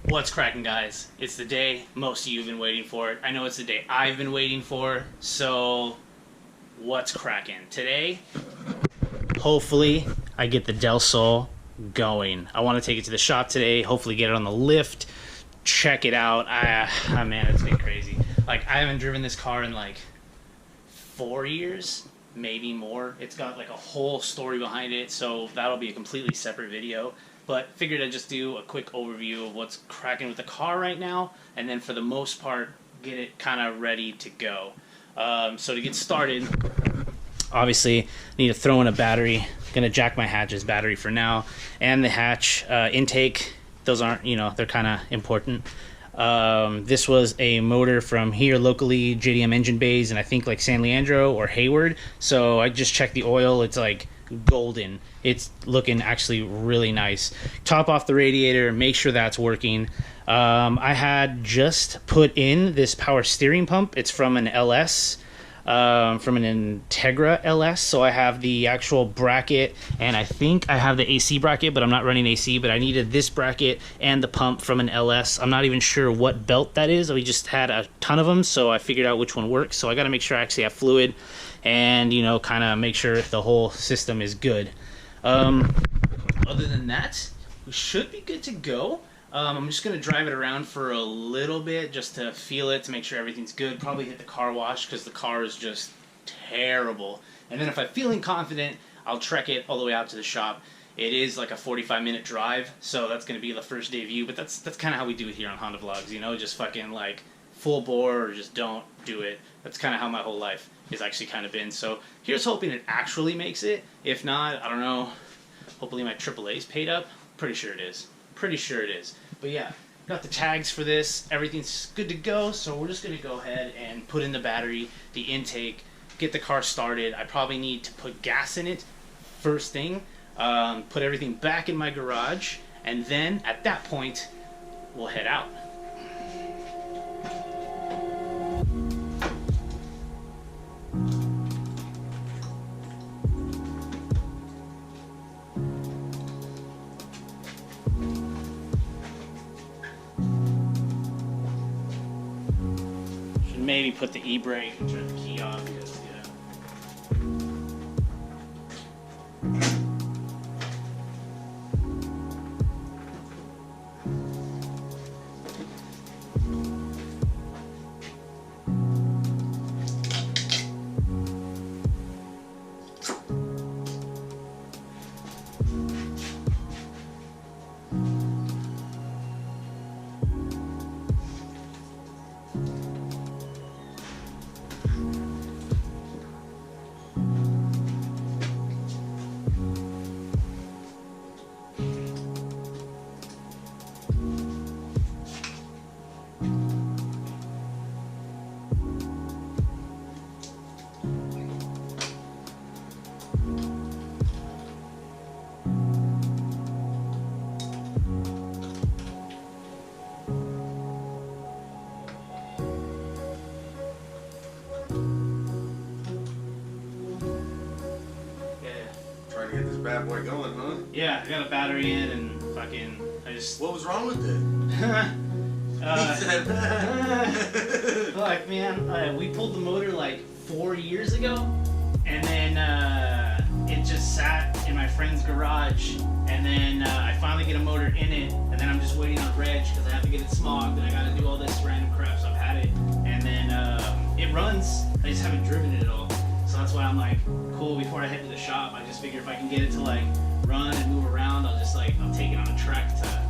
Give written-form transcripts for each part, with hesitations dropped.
What's cracking, guys? It's the day most of you have been waiting for. I know it's the day I've been waiting for. So, what's cracking? Today, hopefully, I get the Del Sol going. I want to take it to the shop today, hopefully get it on the lift, check it out. Man, it's been crazy. Like, I haven't driven this car in like 4 years, maybe more. It's got like a whole story behind it, so that'll be a completely separate video. But figured I'd just do a quick overview of what's cracking with the car right now, and then for the most part, get it kind of ready to go. So to get started, obviously, need to throw in a battery. Gonna jack my hatch's battery for now, and the hatch intake. Those aren't, you know, they're kind of important. This was a motor from here locally, JDM Engine Bays, and I think like San Leandro or Hayward. So I just checked the oil. It's like golden. It's looking actually really nice. Top off the radiator, make sure that's working. I had just put in this power steering pump. It's from an LS, from an Integra LS. So I have the actual bracket, and I think I have the AC bracket, but I'm not running AC. But I needed this bracket and the pump from an LS. I'm not even sure what belt that is. We just had a ton of them, so I figured out which one works. So I got to make sure I actually have fluid, and you know, kind of make sure the whole system is good. Other than that, we should be good to go. I'm just going to drive it around for a little bit just to feel it, to make sure everything's good. Probably hit the car wash because the car is just terrible. And then if I'm feeling confident, I'll trek it all the way out to the shop. It is like a 45-minute drive, so that's going to be the first day view. But that's kind of how we do it here on Honda Vlogs, you know, just fucking like full bore or just don't do it. That's kind of how my whole life has actually kind of been. So here's hoping it actually makes it. If not, I don't know. Hopefully my AAA's paid up. Pretty sure it is. Pretty sure it is. But yeah, got the tags for this. Everything's good to go. So we're just going to go ahead and put in the battery, the intake, get the car started. I probably need to put gas in it first thing. Put everything back in my garage. And then at that point, we'll head out. Maybe put the e-brake and turn the key off because, Get this bad boy going, huh? Yeah, I got a battery in and fucking, I just... What was wrong with it? Fuck, man, we pulled the motor like 4 years ago, and then it just sat in my friend's garage, and then I finally get a motor in it, and then I'm just waiting on reg because I have to get it smogged, and I gotta do all this random crap, so I've had it, and then it runs, I just haven't driven it at all. So that's why I'm like, cool, before I head to the shop, I just figure if I can get it to like run and move around, I'll just like, I'll take it on a trek to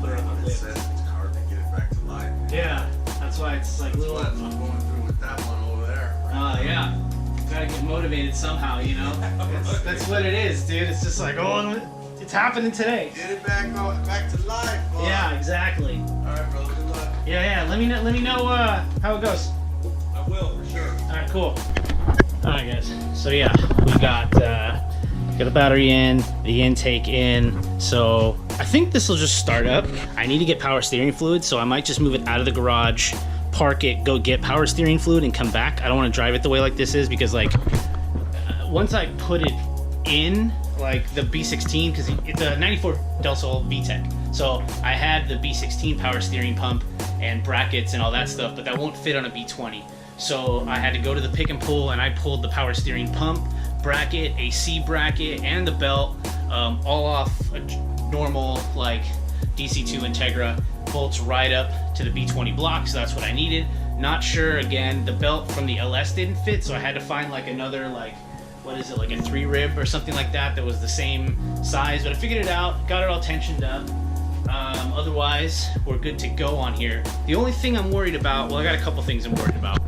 put it on the lift. It's hard to get it back to life. Yeah, that's why it's like little. That's what I'm going through with that one over there. Yeah. Gotta get motivated somehow, you know? That's what it is, dude. It's just like, oh, it's happening today. Get it back to life, boy. Yeah, exactly. Alright, brother, good luck. Yeah, let me know how it goes. I will, for sure. Alright, cool. Alright, guys. So yeah, we got the battery in, the intake in. So I think this will just start up. I need to get power steering fluid, so I might just move it out of the garage, park it, go get power steering fluid, and come back. I don't want to drive it the way like this is because like once I put it in, like the B16, because it's a 94 Del Sol VTEC. So I had the B16 power steering pump and brackets and all that stuff, but that won't fit on a B20. So I had to go to the pick and pull, and I pulled the power steering pump, bracket, AC bracket, and the belt, all off a normal like DC2 Integra, bolts right up to the B20 block, so that's what I needed. Not sure, again, the belt from the LS didn't fit, so I had to find like another, like, what is it, like a 3-rib or something like that was the same size, but I figured it out, got it all tensioned up. Otherwise, we're good to go on here. The only thing I'm worried about, well, I got a couple things I'm worried about.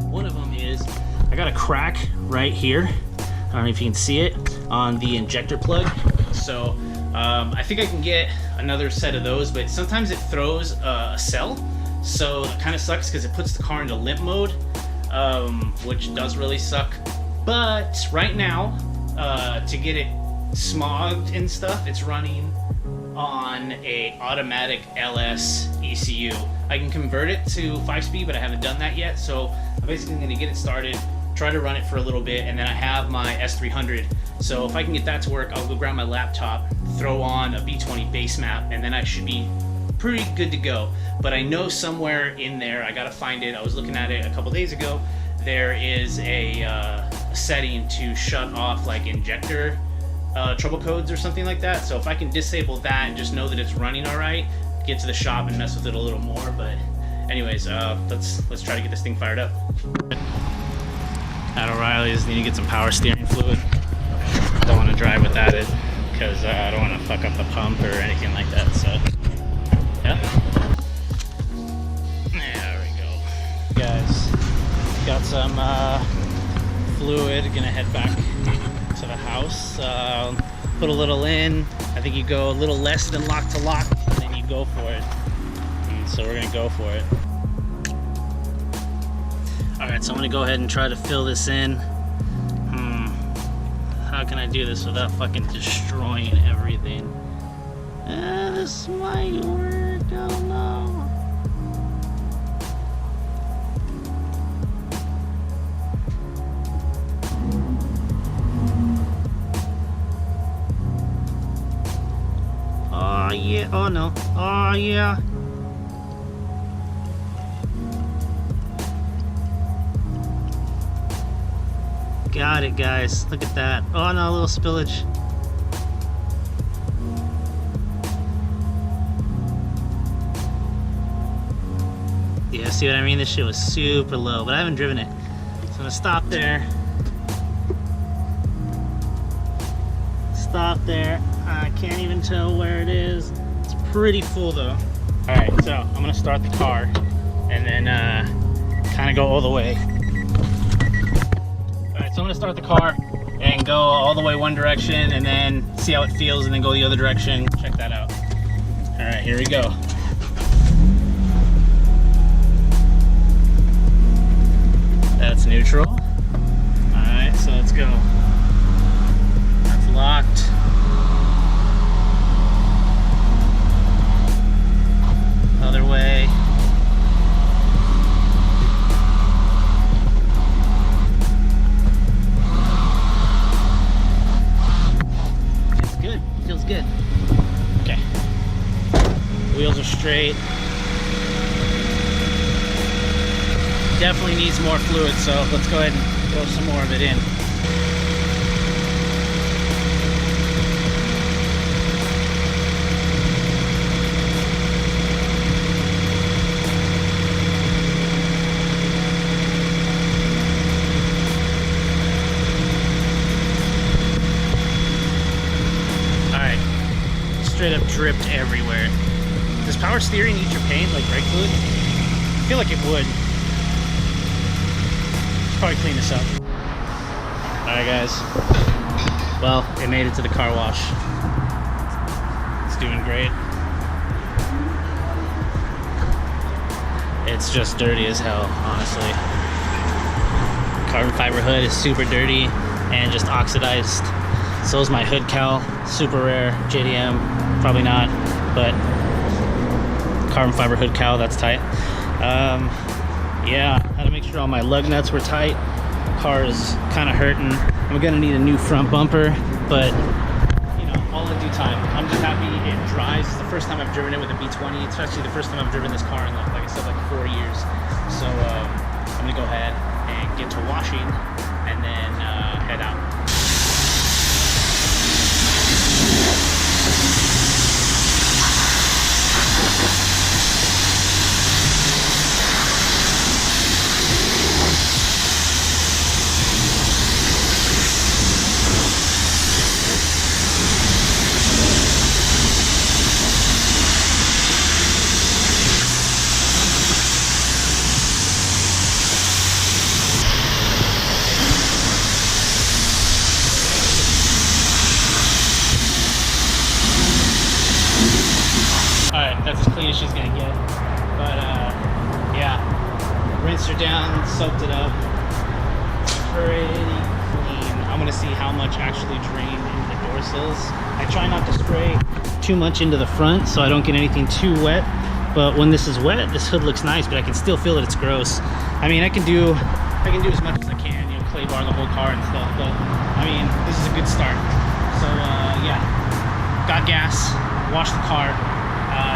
One of them is I got a crack right here. I don't know if you can see it on the injector plug. So I think I can get another set of those, but sometimes it throws a cell. So it kind of sucks because it puts the car into limp mode, which does really suck. But right now, to get it smogged and stuff, it's running on a automatic LS ECU. I can convert it to 5-speed, but I haven't done that yet. So I'm basically going to get it started, try to run it for a little bit, and then I have my S300. So if I can get that to work, I'll go grab my laptop, throw on a B20 base map, and then I should be pretty good to go. But I know somewhere in there, I gotta find it. I was looking at it a couple days ago. There is a setting to shut off like injector trouble codes or something like that. So if I can disable that and just know that it's running all right, get to the shop and mess with it a little more. But anyways, let's try to get this thing fired up. At O'Reilly's, need to get some power steering fluid. Don't want to drive without it because I don't want to fuck up the pump or anything like that. So yeah, there we go. Guys, got some fluid. Gonna head back to the house. Put a little in. I think you go a little less than lock to lock, and then you go for it. And so we're gonna go for it. All right, so I'm gonna go ahead and try to fill this in. How can I do this without fucking destroying everything? This might work, I don't know. Oh yeah, oh no, oh yeah. Got it, guys. Look at that. Oh no, a little spillage. Yeah, see what I mean? This shit was super low, but I haven't driven it. So I'm gonna stop there. Stop there. I can't even tell where it is. It's pretty full though. Alright, so I'm gonna start the car and then kind of go all the way. So I'm gonna start the car and go all the way one direction and then see how it feels and then go the other direction. Check that out. All right, here we go. That's neutral. All right, so let's go. That's locked. Other way. Feels good. Okay. Wheels are straight. Definitely needs more fluid, so let's go ahead and throw some more of it in. Straight up dripped everywhere. Does power steering eat your paint like brake fluid? I feel like it would. Should probably clean this up. Alright guys. Well, it made it to the car wash. It's doing great. It's just dirty as hell, honestly. Carbon fiber hood is super dirty and just oxidized. So is my hood cowl, super rare, JDM, probably not, but carbon fiber hood cowl, that's tight. Yeah, had to make sure all my lug nuts were tight. Car is kind of hurting. I'm gonna need a new front bumper, but you know, all I due time. I'm just happy it drives. It's the first time I've driven it with a B20. It's actually the first time I've driven this car in, like I said, like 4 years. So I'm gonna go ahead and get to washing and then head out. Alright, that's as clean as she's gonna get. But yeah, rinsed her down, soaked it up. Pretty clean. I'm gonna see how much actually drained into the door sills. I try not to spray too much into the front so I don't get anything too wet. But when this is wet, this hood looks nice, but I can still feel that it's gross. I mean, I can do as much as I can, you know, clay bar the whole car and stuff, but I mean, this is a good start. So yeah, got gas, washed the car.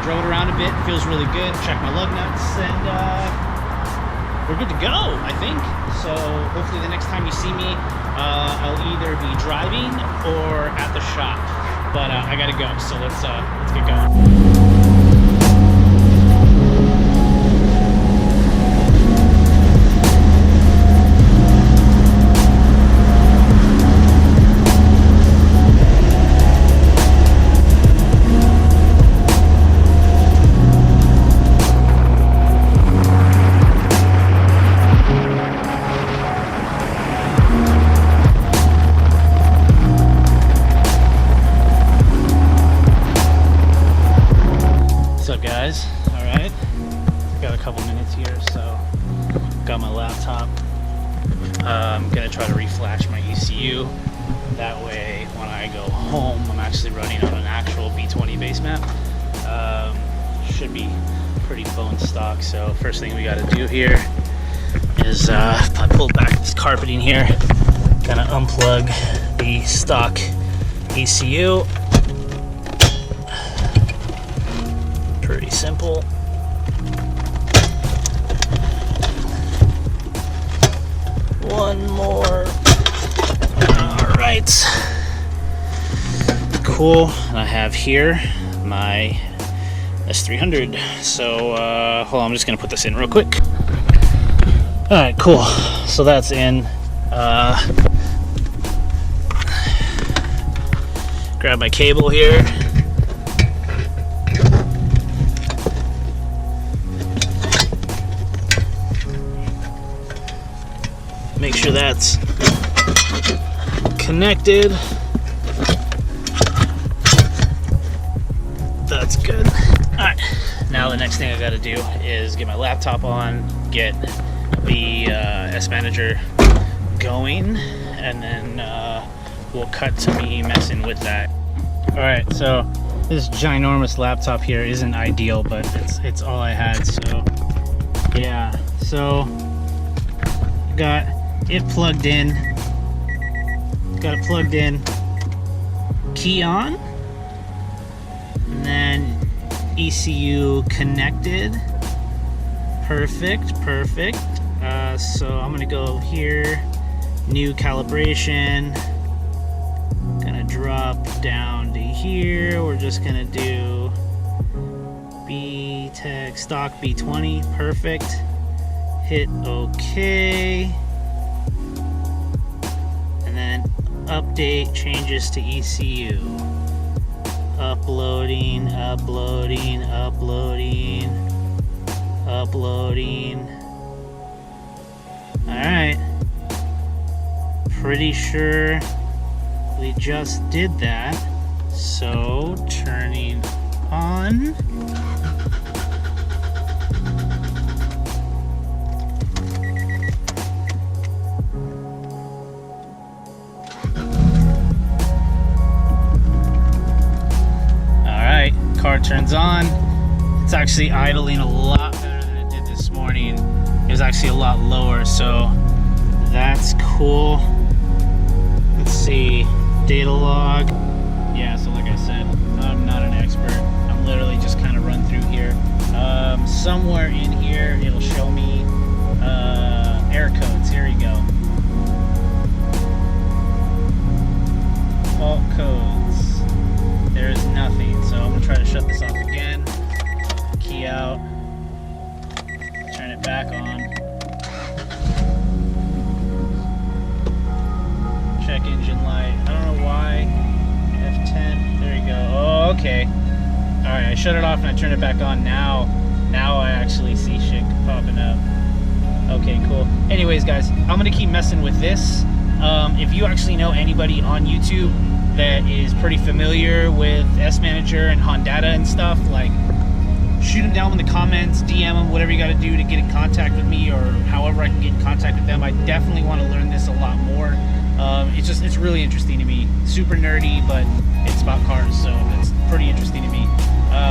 Drove it around a bit, feels really good. Check my lug nuts, and we're good to go, I think. So hopefully the next time you see me, I'll either be driving or at the shop. But I gotta go, so let's get going. Alright, got a couple minutes here, so got my laptop. I'm gonna try to reflash my ECU. That way, when I go home, I'm actually running on an actual B20 base map. Should be pretty bone stock. So first thing we got to do here is I pulled back this carpeting here, gonna unplug the stock ECU. Pretty simple. One more. All right. Cool. And I have here my S300. So hold on, I'm just gonna put this in real quick. All right, cool. So that's in. Grab my cable here. Make sure that's connected. That's good. Alright, now the next thing I gotta do is get my laptop on, get the S Manager going, and then we'll cut to me messing with that. Alright, so this ginormous laptop here isn't ideal, but it's all I had, so yeah. So got it plugged in, key on, and then ECU connected. Perfect. So I'm gonna go here, new calibration, gonna drop down to here. We're just gonna do B-Tech stock B20. Perfect. Hit OK. Update changes to ECU. Uploading. Alright. Pretty sure we just did that. So, turning on. Car turns on. It's actually idling a lot better than it did this morning. It was actually a lot lower, so that's cool. Let's see, data log. Yeah, so like I said, somewhere in here it'll show me error codes. Here we go. Fault codes. There's nothing. So I'm gonna try to shut this off again. Key out. Turn it back on. Check engine light. I don't know why. F10. There you go. Oh, okay. Alright, I shut it off and I turned it back on. Now I actually see shit popping up. Okay, cool. Anyways, guys, I'm gonna keep messing with this. If you actually know anybody on YouTube that is pretty familiar with S Manager and Hondata and stuff, like, shoot them down in the comments, DM them, whatever you got to do to get in contact with me, or however I can get in contact with them. I definitely want to learn this a lot more. It's really interesting to me. Super nerdy, but it's about cars, so it's pretty interesting to me.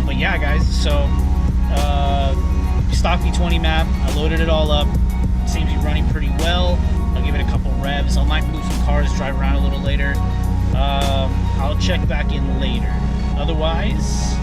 But yeah, guys, so stock B20 map, I loaded it all up. Seems to be running pretty well. I'll give it a couple revs. I might move some cars, drive around a little later. I'll check back in later. Otherwise,